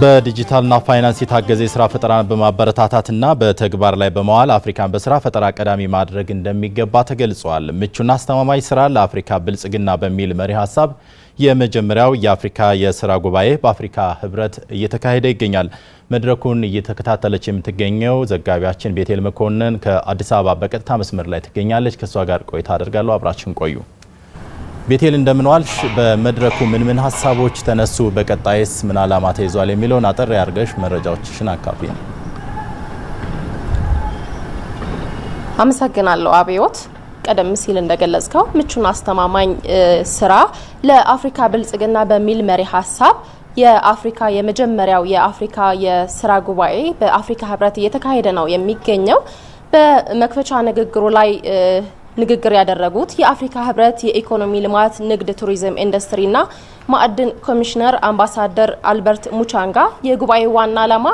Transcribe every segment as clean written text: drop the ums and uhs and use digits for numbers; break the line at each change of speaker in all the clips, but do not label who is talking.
በዲጂታልና ፋይናንስ የታገዘ የሥራ ፈጠራን በማበረታታትና በተግባር ላይ በመዋል አፍሪካን በሥራ ፈጠራ ቀዳሚ ማድረግ እንደሚገባ ተገልጿል። ምቹና አስተማማኝ ሥራ ለአፍሪካ ብልጽግና በሚል መሪ ሐሳብ የመጀመሪያው የአፍሪካ የሥራ ጉባኤ በአፍሪካ ሕብረት እየተካሄደ ይገኛል። መድረኩን እየተከታተለች የምትገኘው ዘጋቢያችን ቤቴል መኮንን ከአዲስ አበባ በቀጥታ መስመር ላይ ትገኛለች። ከሷ ጋር ቆይታ አደርጋለሁ። አብራችን ቆዩ። ቤቴል እንደምንዋልሽ። በመድረኩ ምን ሐሳቦች ተነሱ? በቀጣይስ ምን ዓላማ ተይዟል? የሚለውን አጠር ያርገሽ መረጃዎችሽን አካፍኝ።
አመሰግናለሁ አብዮት። ቀደም ሲል እንደገለጽከው ምቹና አስተማማኝ ስራ ለአፍሪካ ብልጽግና በሚል መሪ ሐሳብ የአፍሪካ የመጀመሪያው የአፍሪካ የስራ ጉባኤ በአፍሪካ ሕብረት እየተካሄደ ነው የሚገኘው። በመክፈቻ ንግግሩ ላይ ንግግር ያደረጉት የአፍሪካ ሕብረት የኢኮኖሚ ልማት ንግድ፣ ቱሪዝም፣ ኢንዱስትሪና ማዕድን ኮሚሽነር አምባሳደር አልበርት ሙቻንጋ የጉባኤው ዋና ዓላማ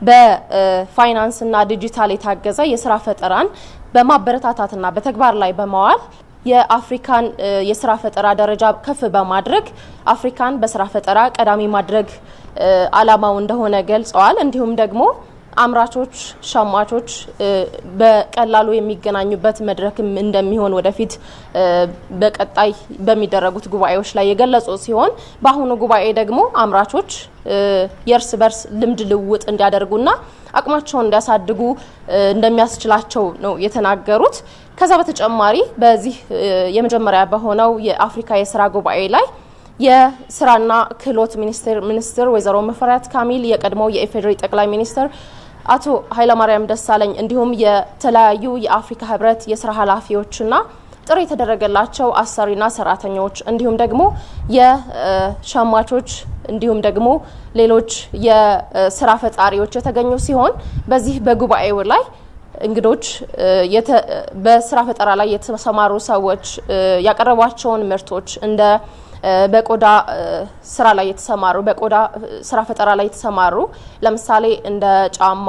በፋይናንስና ዲጂታል የታገዘ የስራ ፈጠራን በማበረታታትና በተግባር ላይ በመዋል የአፍሪካን የስራ ፈጠራ ደረጃ ከፍ በማድረግ አፍሪካን በስራ ፈጠራ ቀዳሚ ማድረግ ዓላማው እንደሆነ ገልጸዋል። እንዲሁም ደግሞ አምራቾች፣ ሸማቾች በቀላሉ የሚገናኙበት መድረክም እንደሚሆን ወደፊት በቀጣይ በሚደረጉት ጉባኤዎች ላይ የገለጹ ሲሆን በአሁኑ ጉባኤ ደግሞ አምራቾች የእርስ በርስ ልምድ ልውውጥ እንዲያደርጉና አቅማቸውን እንዲያሳድጉ እንደሚያስችላቸው ነው የተናገሩት። ከዛ በተጨማሪ በዚህ የመጀመሪያ በሆነው የአፍሪካ የስራ ጉባኤ ላይ የስራና ክህሎት ሚኒስትር ወይዘሮ ሙፈሪያት ካሚል፣ የቀድሞው የኢፌዴሪ ጠቅላይ ሚኒስትር አቶ ኃይለማርያም ደሳለኝ እንዲሁም የተለያዩ የአፍሪካ ሕብረት የስራ ኃላፊዎችና ጥሪ የተደረገላቸው አሰሪና ሰራተኞች እንዲሁም ደግሞ የሸማቾች እንዲሁም ደግሞ ሌሎች የስራ ፈጣሪዎች የተገኙ ሲሆን በዚህ በጉባኤው ላይ እንግዶች በስራ ፈጠራ ላይ የተሰማሩ ሰዎች ያቀረቧቸውን ምርቶች እንደ በቆዳ ስራ ላይ የተሰማሩ በቆዳ ስራ ፈጠራ ላይ የተሰማሩ ለምሳሌ እንደ ጫማ፣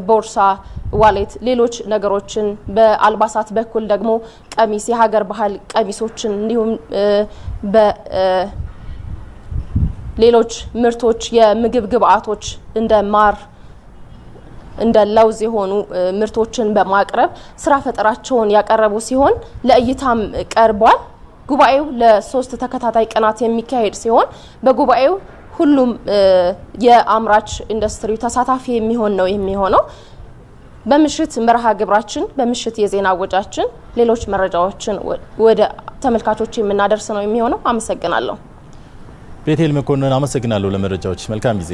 ቦርሳ፣ ዋሌት፣ ሌሎች ነገሮችን በአልባሳት በኩል ደግሞ ቀሚስ፣ የሀገር ባህል ቀሚሶችን እንዲሁም በሌሎች ምርቶች የምግብ ግብአቶች እንደ ማር እንደ ለውዝ የሆኑ ምርቶችን በማቅረብ ስራ ፈጠራቸውን ያቀረቡ ሲሆን ለእይታም ቀርቧል። ጉባኤው ለ3 ተከታታይ ቀናት የሚካሄድ ሲሆን በጉባኤው ሁሉም የአምራች ኢንዱስትሪ ተሳታፊ የሚሆነው። በምሽት መርሃ ግብራችን በምሽት የዜና ወጃችን ሌሎች መረጃዎችን ወደ ተመልካቾች የምናደርስ ነው የሚሆነው። አመሰግናለሁ።
ቤቴል መኮንን አመሰግናለሁ ለመረጃዎች። መልካም ጊዜ።